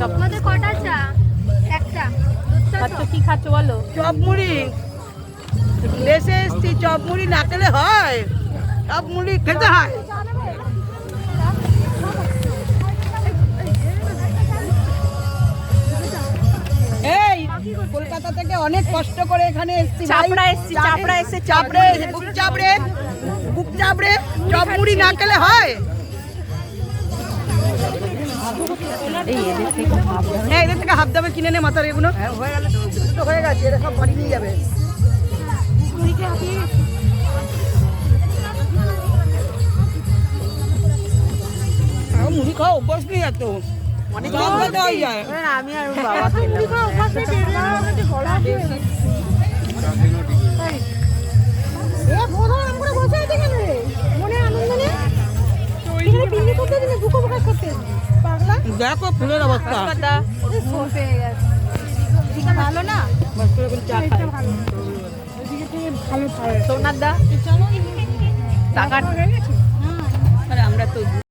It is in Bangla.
আমাদের কটা চা? একটা। খাচ্ছ কি খাচ্ছ বলো? চপ মুড়ি দেশে এসছি, চপ মুড়ি না খেলে হয়? চপ মুড়ি খেতে হয়। এই কলকাতা থেকে অনেক কষ্ট করে এখানে এসছি, চাপড়া এসছি, চাপড়া এসে চাপড়ে বুক চাপড়ে বুক চাপড়ে চপ মুড়ি না খেলে হয়? হ্যাঁ, এদের থেকে হাফ দামে কিনে নে মাথার এগুলো। হয়ে গেল তো, হয়ে গেছে, এরা সব বাড়ি নিয়ে যাবে। মুড়ি খাওয়া অভ্যাস নেই এত, অনেক হয়ে যায়। আমি আর বাবা খেলাম। দেখো ফুলের অবস্থা ভালো না? সোনার দা টাকা আমরা তো